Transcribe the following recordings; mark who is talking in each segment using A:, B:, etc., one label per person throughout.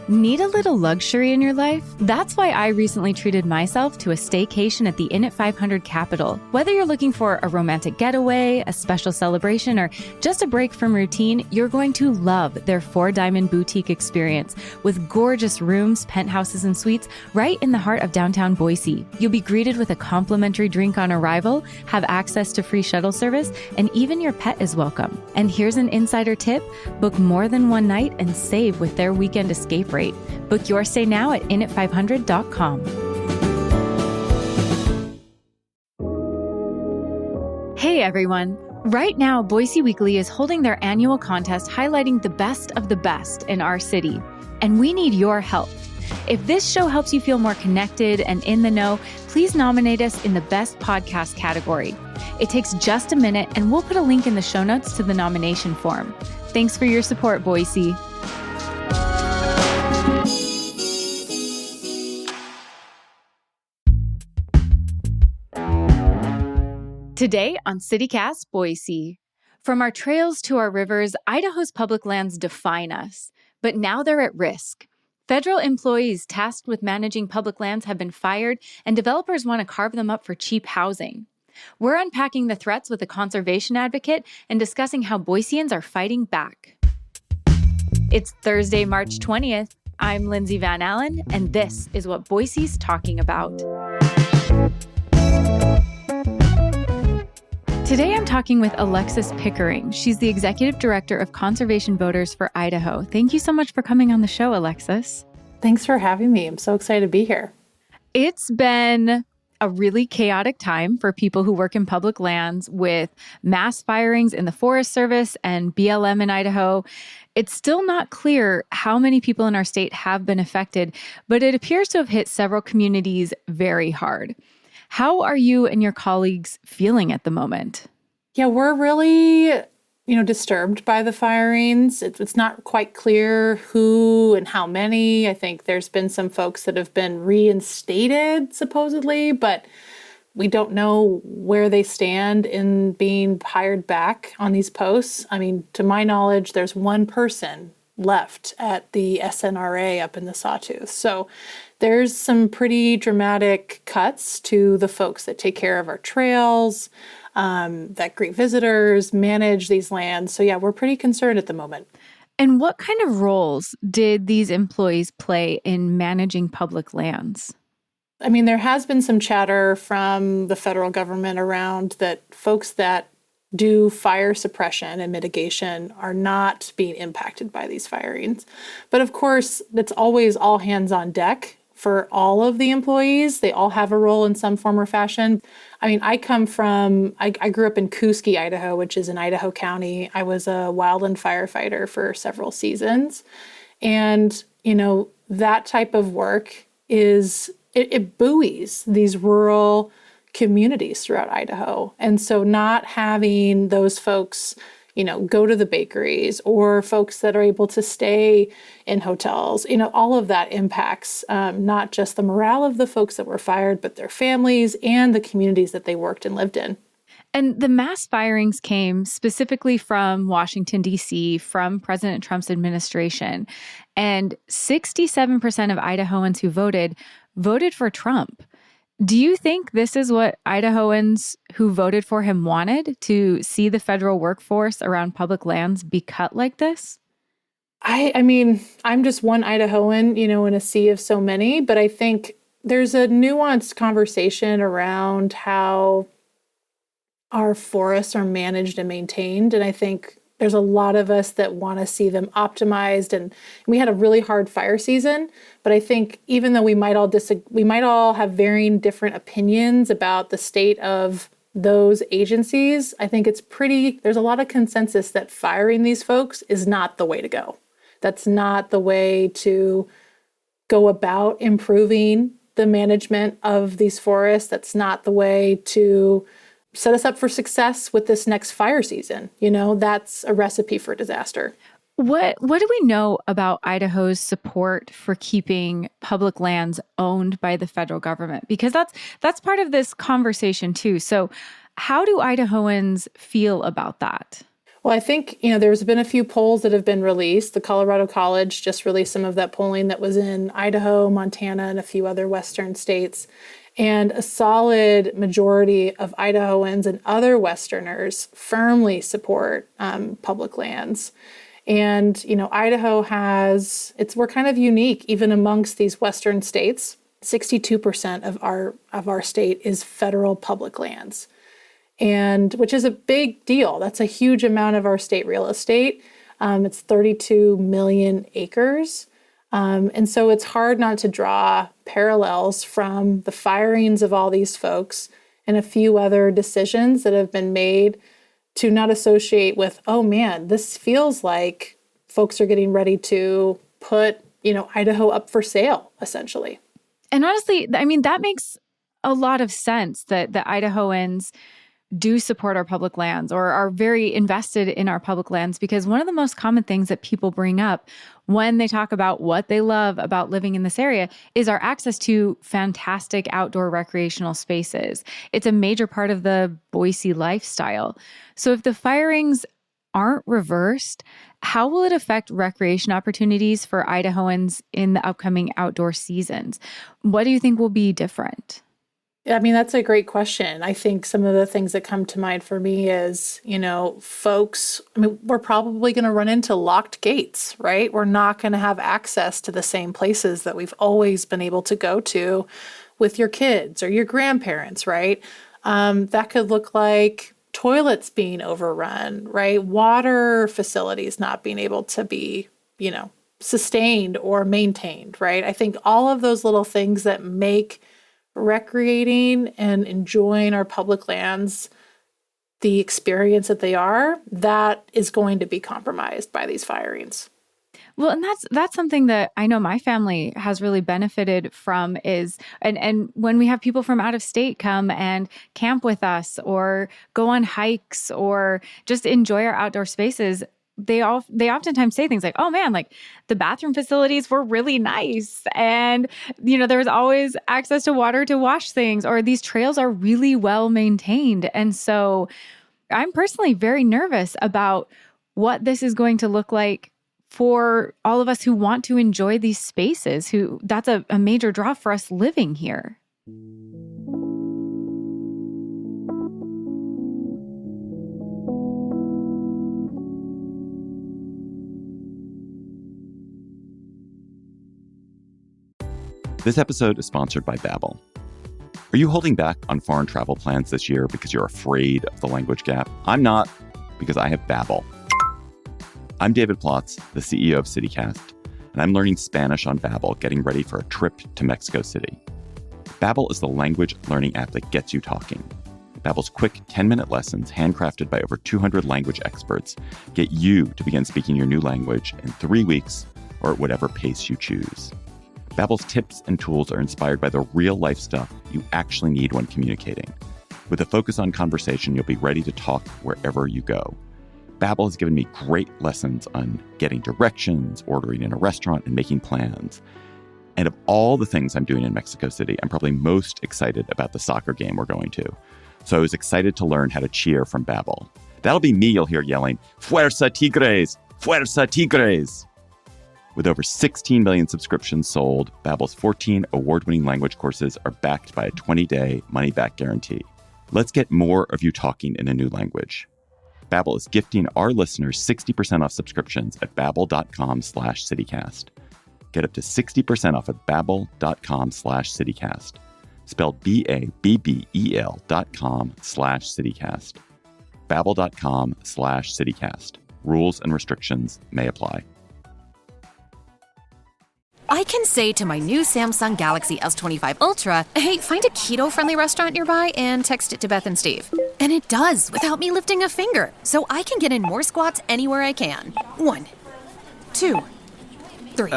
A: Need a little luxury in your life? That's why I recently treated myself to a staycation at the Inn at 500 Capital. Whether you're looking for a romantic getaway, a special celebration, or just a break from routine, you're going to love their Four Diamond Boutique experience with gorgeous rooms, penthouses, and suites right in the heart of downtown Boise. You'll be greeted with a complimentary drink on arrival, have access to free shuttle service, and even your pet is welcome. And here's an insider tip: book more than one night and save with their weekend escape rate. Book your stay now at inat500.com. Hey everyone! Right now, Boise Weekly is holding their annual contest highlighting the best of the best in our city. And we need your help. If this show helps you feel more connected and in the know, please nominate us in the Best Podcast category. It takes just a minute, and we'll put a link in the show notes to the nomination form. Thanks for your support, Boise. Today on CityCast Boise. From our trails to our rivers, Idaho's public lands define us. But now they're at risk. Federal employees tasked with managing public lands have been fired, and developers want to carve them up for cheap housing. We're unpacking the threats with a conservation advocate and discussing how Boiseans are fighting back. It's Thursday, March 20th. I'm Lindsay Van Allen, and this is what Boise's talking about. Today, I'm talking with Alexis Pickering. She's the Executive Director of Conservation Voters for Idaho. Thank you so much for coming on the show, Alexis.
B: Thanks for having me. I'm so excited to be here.
A: It's been a really chaotic time for people who work in public lands with mass firings in the Forest Service and BLM in Idaho. It's still not clear how many people in our state have been affected, but it appears to have hit several communities very hard. How are you and your colleagues feeling at the moment?
B: Yeah, we're really, disturbed by the firings. It's not quite clear who and how many. I think there's been some folks that have been reinstated, supposedly, but we don't know where they stand in being hired back on these posts. I mean, to my knowledge, there's one person left at the SNRA up in the Sawtooth. So there's some pretty dramatic cuts to the folks that take care of our trails, that greet visitors, manage these lands. So yeah, we're pretty concerned at the moment.
A: And what kind of roles did these employees play in managing public lands?
B: I mean, there has been some chatter from the federal government around that folks that do fire suppression and mitigation are not being impacted by these firings. But of course, it's always all hands on deck for all of the employees. They all have a role in some form or fashion. I mean, I grew up in Koosky, Idaho, which is in Idaho County. I was a wildland firefighter for several seasons. And, that type of work it buoys these rural communities throughout Idaho. And so not having those folks, go to the bakeries, or folks that are able to stay in hotels, all of that impacts not just the morale of the folks that were fired, but their families and the communities that they worked and lived in.
A: And the mass firings came specifically from Washington, D.C., from President Trump's administration. And 67% of Idahoans who voted for Trump. Do you think this is what Idahoans who voted for him wanted, to see the federal workforce around public lands be cut like this?
B: I mean, I'm just one Idahoan, in a sea of so many, but I think there's a nuanced conversation around how our forests are managed and maintained. And I think there's a lot of us that want to see them optimized. And we had a really hard fire season, but I think even though we might all have varying different opinions about the state of those agencies, I think there's a lot of consensus that firing these folks is not the way to go. That's not the way to go about improving the management of these forests. That's not the way to set us up for success with this next fire season. That's a recipe for disaster.
A: What do we know about Idaho's support for keeping public lands owned by the federal government? Because that's part of this conversation too. So how do Idahoans feel about that?
B: Well, I think, there's been a few polls that have been released. The Colorado College just released some of that polling that was in Idaho, Montana, and a few other Western states. And a solid majority of Idahoans and other Westerners firmly support public lands. And, Idaho we're kind of unique even amongst these Western states. 62% of our state is federal public lands. And which is a big deal. That's a huge amount of our state real estate. It's 32 million acres. And so it's hard not to draw parallels from the firings of all these folks and a few other decisions that have been made to not associate with, oh man, this feels like folks are getting ready to put, Idaho up for sale, essentially.
A: And honestly, I mean, that makes a lot of sense that the Idahoans do support our public lands or are very invested in our public lands, because one of the most common things that people bring up when they talk about what they love about living in this area is our access to fantastic outdoor recreational spaces. It's a major part of the Boise lifestyle. So if the firings aren't reversed, how will it affect recreation opportunities for Idahoans in the upcoming outdoor seasons? What do you think will be different?
B: I mean, that's a great question. I think some of the things that come to mind for me is, folks, we're probably going to run into locked gates, right? We're not going to have access to the same places that we've always been able to go to with your kids or your grandparents, right? That could look like toilets being overrun, right? Water facilities not being able to be, sustained or maintained, right? I think all of those little things that make recreating and enjoying our public lands the experience that they are, that is going to be compromised by these firings.
A: Well, and that's something that I know my family has really benefited from is, and when we have people from out of state come and camp with us or go on hikes or just enjoy our outdoor spaces, they oftentimes say things like, oh man, like the bathroom facilities were really nice. And, there was always access to water to wash things, or these trails are really well maintained. And so I'm personally very nervous about what this is going to look like for all of us who want to enjoy these spaces, that's a major draw for us living here.
C: This episode is sponsored by Babbel. Are you holding back on foreign travel plans this year because you're afraid of the language gap? I'm not, because I have Babbel. I'm David Plotz, the CEO of CityCast, and I'm learning Spanish on Babbel, getting ready for a trip to Mexico City. Babbel is the language learning app that gets you talking. Babbel's quick 10-minute lessons, handcrafted by over 200 language experts, get you to begin speaking your new language in 3 weeks or at whatever pace you choose. Babbel's tips and tools are inspired by the real-life stuff you actually need when communicating. With a focus on conversation, you'll be ready to talk wherever you go. Babbel has given me great lessons on getting directions, ordering in a restaurant, and making plans. And of all the things I'm doing in Mexico City, I'm probably most excited about the soccer game we're going to. So I was excited to learn how to cheer from Babbel. That'll be me you'll hear yelling, "Fuerza Tigres! Fuerza Tigres!" With over 16 million subscriptions sold, Babbel's 14 award-winning language courses are backed by a 20-day money-back guarantee. Let's get more of you talking in a new language. Babbel is gifting our listeners 60% off subscriptions at babbel.com/citycast. Get up to 60% off at babbel.com/citycast. Spelled BABBEL.com/citycast. Babbel.com/citycast. Rules and restrictions may apply.
D: I can say to my new Samsung Galaxy S25 Ultra, hey, find a keto-friendly restaurant nearby and text it to Beth and Steve. And it does, without me lifting a finger. So I can get in more squats anywhere I can. 1, 2, 3.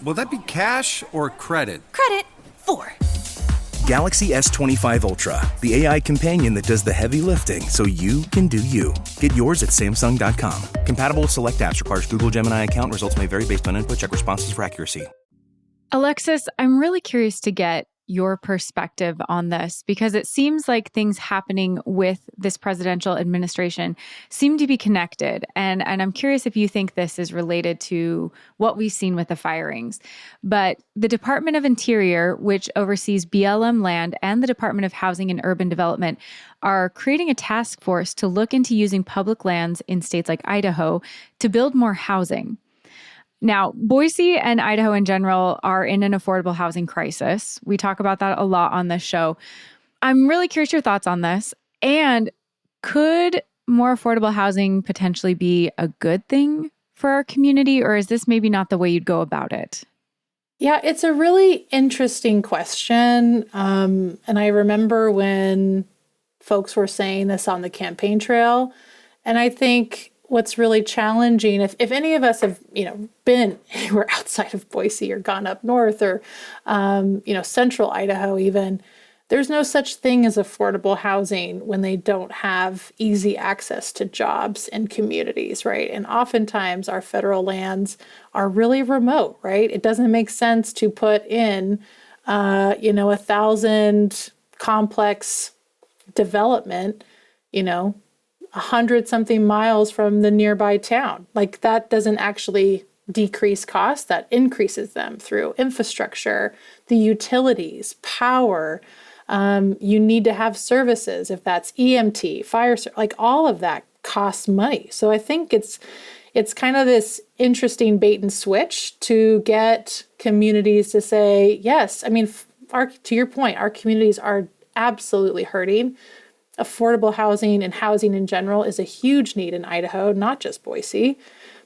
E: Will that be cash or credit?
D: Credit. 4.
F: Galaxy S25 Ultra, the AI companion that does the heavy lifting so you can do you. Get yours at Samsung.com. Compatible with select apps. Requires Google Gemini account. Results may vary based on input. Check responses for accuracy.
A: Alexis, I'm really curious to get your perspective on this, because it seems like things happening with this presidential administration seem to be connected. And I'm curious if you think this is related to what we've seen with the firings. But the Department of Interior, which oversees BLM land, and the Department of Housing and Urban Development are creating a task force to look into using public lands in states like Idaho to build more housing. Now, Boise and Idaho in general are in an affordable housing crisis. We talk about that a lot on this show. I'm really curious your thoughts on this. And could more affordable housing potentially be a good thing for our community, or is this maybe not the way you'd go about it?
B: Yeah, it's a really interesting question. And I remember when folks were saying this on the campaign trail. And I think what's really challenging, if any of us have, been anywhere outside of Boise or gone up north or, central Idaho even, there's no such thing as affordable housing when they don't have easy access to jobs and communities, right? And oftentimes our federal lands are really remote, right? It doesn't make sense to put in, 1,000 complex development, 100-something miles from the nearby town. Like that doesn't actually decrease costs, that increases them through infrastructure, the utilities, power. You need to have services, if that's EMT, fire, like all of that costs money. So I think it's kind of this interesting bait and switch to get communities to say, yes, I mean, to your point, our communities are absolutely hurting. Affordable housing and housing in general is a huge need in Idaho, not just Boise.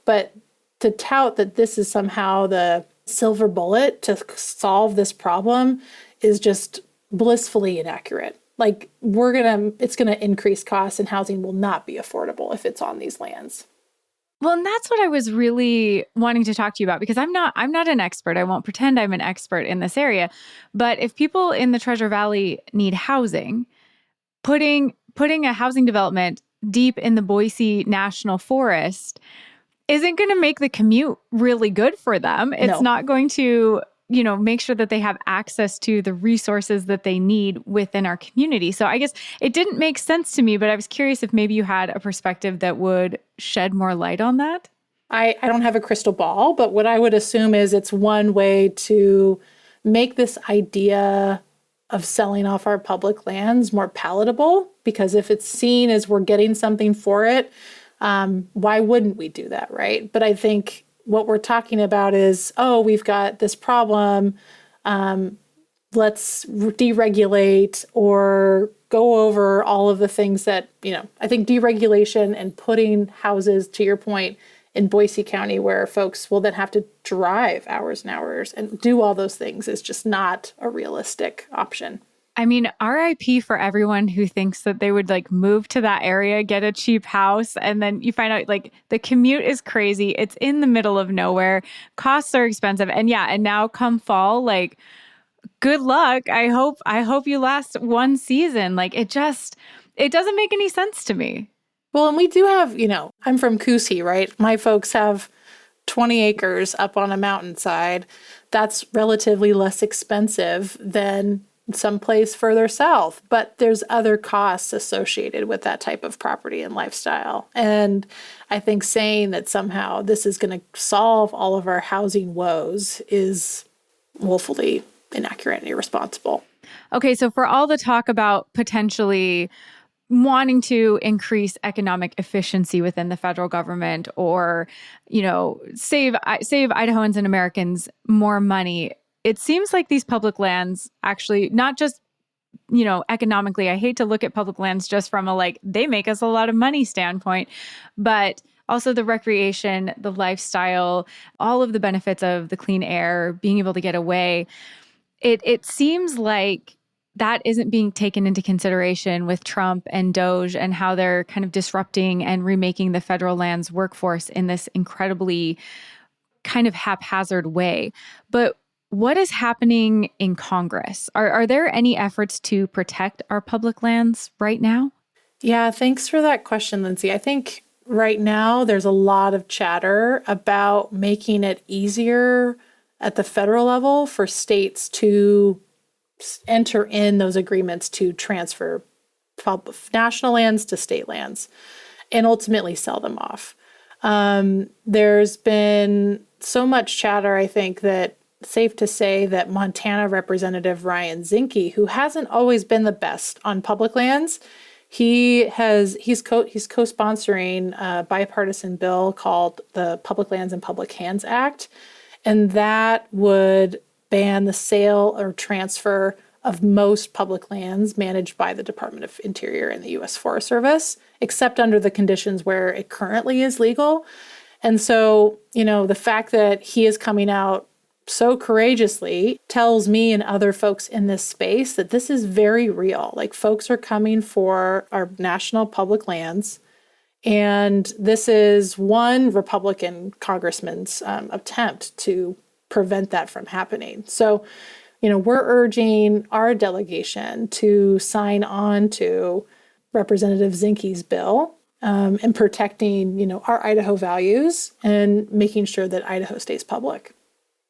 B: But to tout that this is somehow the silver bullet to solve this problem is just blissfully inaccurate. Like it's gonna increase costs, and housing will not be affordable if it's on these lands.
A: Well, and that's what I was really wanting to talk to you about, because I'm not an expert. I won't pretend I'm an expert in this area. But if people in the Treasure Valley need housing, putting a housing development deep in the Boise National Forest isn't going to make the commute really good for them. It's not going to, make sure that they have access to the resources that they need within our community. So I guess it didn't make sense to me, but I was curious if maybe you had a perspective that would shed more light on that.
B: I don't have a crystal ball, but what I would assume is it's one way to make this idea of selling off our public lands more palatable, because if it's seen as we're getting something for it, why wouldn't we do that, right? But I think what we're talking about is, we've got this problem, let's deregulate or go over all of the things that, I think deregulation and putting houses, to your point, in Boise County, where folks will then have to drive hours and hours and do all those things, is just not a realistic option.
A: I mean, RIP for everyone who thinks that they would move to that area, get a cheap house, and then you find out the commute is crazy. It's in the middle of nowhere. Costs are expensive. And now come fall, good luck. I hope you last one season. It doesn't make any sense to me.
B: Well, and we do have, I'm from Coosey, right? My folks have 20 acres up on a mountainside. That's relatively less expensive than someplace further south, but there's other costs associated with that type of property and lifestyle. And I think saying that somehow this is going to solve all of our housing woes is woefully inaccurate and irresponsible.
A: Okay, so for all the talk about potentially wanting to increase economic efficiency within the federal government, or, save Idahoans and Americans more money, it seems like these public lands actually, not just, economically, I hate to look at public lands just from a they make us a lot of money standpoint, but also the recreation, the lifestyle, all of the benefits of the clean air, being able to get away. It seems like that isn't being taken into consideration with Trump and DOGE and how they're kind of disrupting and remaking the federal lands workforce in this incredibly kind of haphazard way. But what is happening in Congress? Are there any efforts to protect our public lands right now?
B: Yeah, thanks for that question, Lindsay. I think right now there's a lot of chatter about making it easier at the federal level for states to enter in those agreements to transfer national lands to state lands and ultimately sell them off. There's been so much chatter, I think, that safe to say that Montana Representative Ryan Zinke, who hasn't always been the best on public lands, he's co-sponsoring a bipartisan bill called the Public Lands and Public Hands Act, and that would ban the sale or transfer of most public lands managed by the Department of Interior and the U.S. Forest Service, except under the conditions where it currently is legal. And so, the fact that he is coming out so courageously tells me and other folks in this space that this is very real. Like, folks are coming for our national public lands. And this is one Republican congressman's attempt to prevent that from happening. So, we're urging our delegation to sign on to Representative Zinke's bill and protecting, our Idaho values and making sure that Idaho stays public.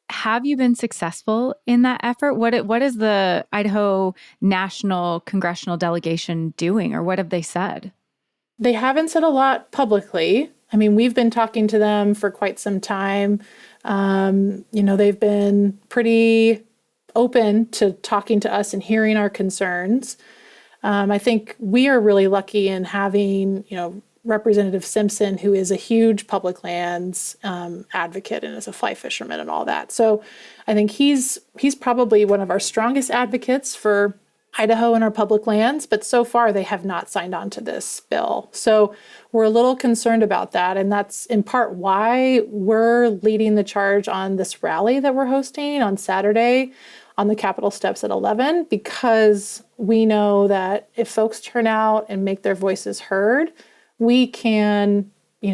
A: Have you been successful in that effort? What is the Idaho National Congressional Delegation doing, or what have they said?
B: They haven't said a lot publicly. I mean, we've been talking to them for quite some time. They've been pretty open to talking to us and hearing our concerns. I think we are really lucky in having, Representative Simpson, who is a huge public lands advocate and is a fly fisherman and all that. So I think he's probably one of our strongest advocates for Idaho and our public lands, but so far they have not signed on to this bill. So we're a little concerned about that. And that's in part why we're leading the charge on this rally that we're hosting on Saturday on the Capitol steps at 11, because we know that if folks turn out and make their voices heard, we can,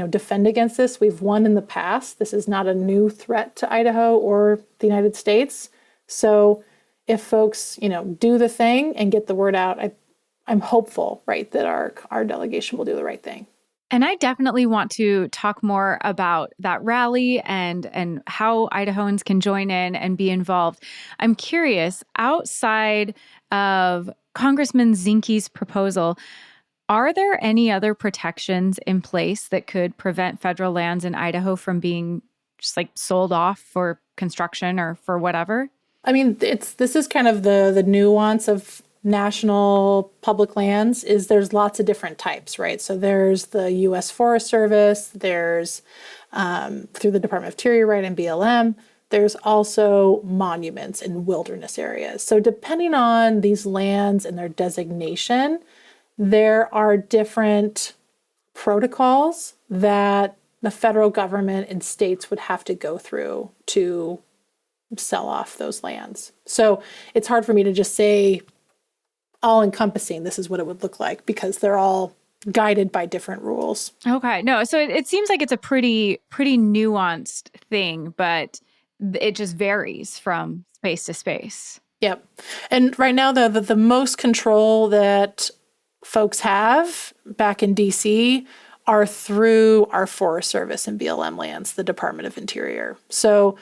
B: defend against this. We've won in the past. This is not a new threat to Idaho or the United States. So if folks, do the thing and get the word out, I'm hopeful, right, that our delegation will do the right thing.
A: And I definitely want to talk more about that rally and how Idahoans can join in and be involved. I'm curious, outside of Congressman Zinke's proposal, are there any other protections in place that could prevent federal lands in Idaho from being just sold off for construction or for whatever?
B: I mean, this is kind of the nuance of national public lands is there's lots of different types, right? So there's the U.S. Forest Service, there's through the Department of Interior, right, and BLM. There's also monuments in wilderness areas. So depending on these lands and their designation, there are different protocols that the federal government and states would have to go through to sell off those lands. So it's hard for me to just say all encompassing, this is what it would look like, because they're all guided by different rules.
A: Okay. No, so it seems like it's a pretty nuanced thing, but it just varies from space to space.
B: Yep. And right now, the most control that folks have back in DC are through our Forest Service and BLM lands, the Department of Interior. So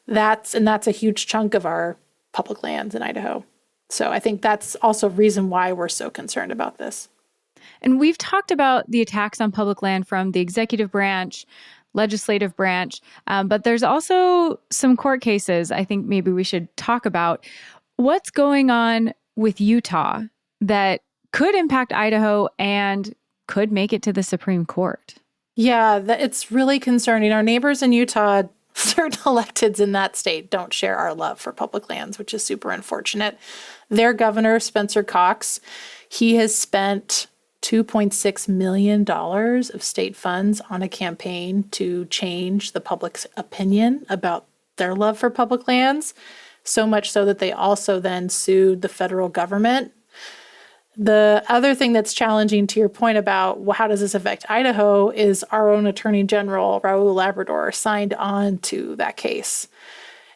B: that's a huge chunk of our public lands in Idaho. So I think that's also a reason why we're so concerned about this.
A: And we've talked about the attacks on public land from the executive branch, legislative branch, but there's also some court cases I think maybe we should talk about. What's going on with Utah that could impact Idaho and could make it to the Supreme Court? Yeah,
B: it's really concerning. Our neighbors in Utah, certain electeds in that state don't share our love for public lands, which is super unfortunate. Their governor, Spencer Cox, he has spent $2.6 million of state funds on a campaign to change the public's opinion about their love for public lands, so much so that they also then sued the federal government. The other thing that's challenging to your point about how does this affect Idaho is our own Attorney General, Raul Labrador, signed on to that case,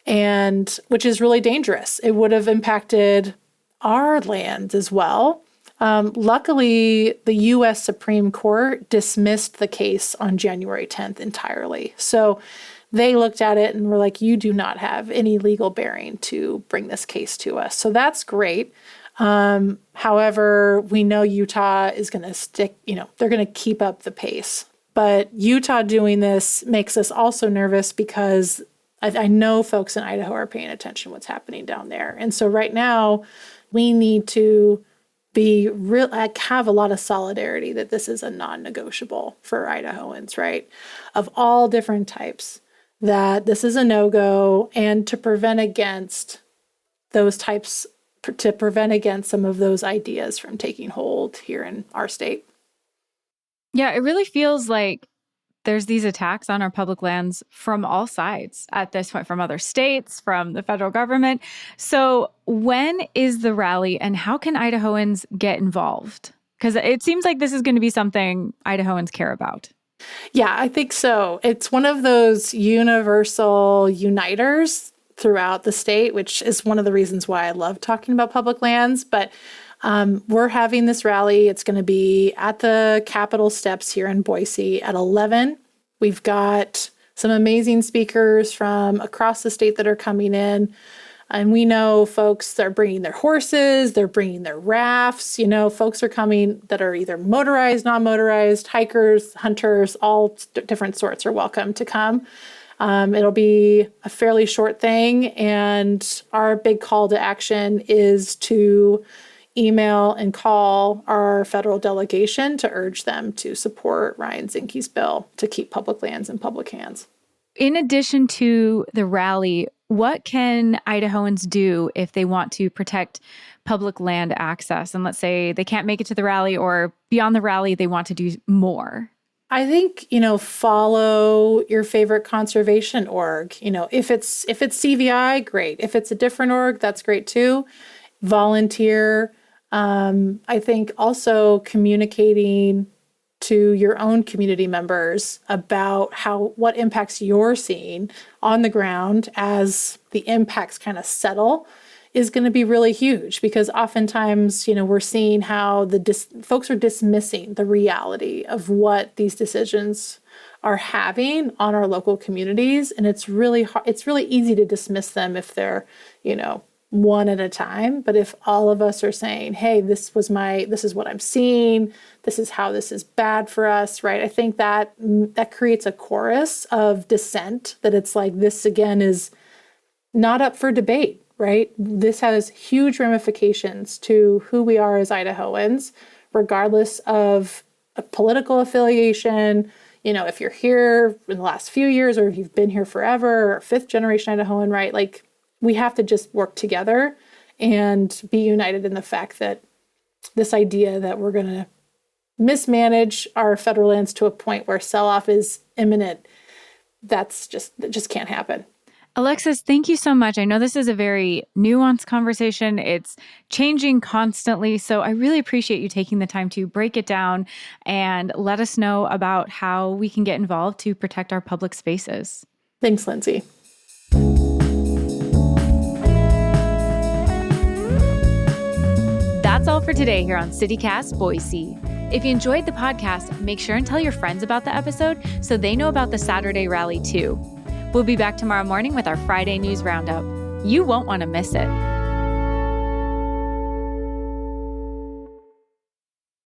B: and which is really dangerous. It would have impacted our land as well. Luckily, the U.S. Supreme Court dismissed the case on January 10th entirely. So they looked at it and were like, you do not have any legal bearing to bring this case to us. So that's great. However, we know Utah is going to stick, they're going to keep up the pace. But Utah doing this makes us also nervous because I know folks in Idaho are paying attention to what's happening down there. And so right now, we need to have a lot of solidarity that this is a non-negotiable for Idahoans, right? Of all different types, that this is a no-go, and to prevent against some of those ideas from taking hold here in our state.
A: Yeah, it really feels like there's these attacks on our public lands from all sides at this point, from other states, from the federal government. So when is the rally and how can Idahoans get involved? Because it seems like this is going to be something Idahoans care about.
B: Yeah, I think so. It's one of those universal uniters throughout the state, which is one of the reasons why I love talking about public lands. But we're having this rally. It's going to be at the Capitol steps here in Boise at 11. We've got some amazing speakers from across the state that are coming in. And we know folks that are bringing their horses, they're bringing their rafts. Folks are coming that are either motorized, non-motorized, hikers, hunters, all different sorts are welcome to come. It'll be a fairly short thing. And our big call to action is to email and call our federal delegation to urge them to support Ryan Zinke's bill to keep public lands in public hands.
A: In addition to the rally, what can Idahoans do if they want to protect public land access? And let's say they can't make it to the rally, or beyond the rally, they want to do more.
B: I think, follow your favorite conservation org. If it's CVI, great. If it's a different org, that's great too. Volunteer. I think also communicating to your own community members about what impacts you're seeing on the ground as the impacts kind of settle is going to be really huge, because oftentimes, we're seeing how folks are dismissing the reality of what these decisions are having on our local communities. And it's really hard. It's really easy to dismiss them if they're, one at a time. But if all of us are saying, hey, this is what I'm seeing, this is how this is bad for us, right? I think that creates a chorus of dissent, that it's like, this again is not up for debate, right? This has huge ramifications to who we are as Idahoans, regardless of a political affiliation. If you're here in the last few years, or if you've been here forever, or fifth generation Idahoan, right? Like, we have to just work together and be united in the fact that this idea that we're going to mismanage our federal lands to a point where sell-off is imminent, that just can't happen.
A: Alexis, thank you so much. I know this is a very nuanced conversation. It's changing constantly. So I really appreciate you taking the time to break it down and let us know about how we can get involved to protect our public spaces.
B: Thanks, Lindsay.
A: That's all for today here on CityCast Boise. If you enjoyed the podcast, make sure and tell your friends about the episode so they know about the Saturday rally too. We'll be back tomorrow morning with our Friday News Roundup. You won't want to miss it.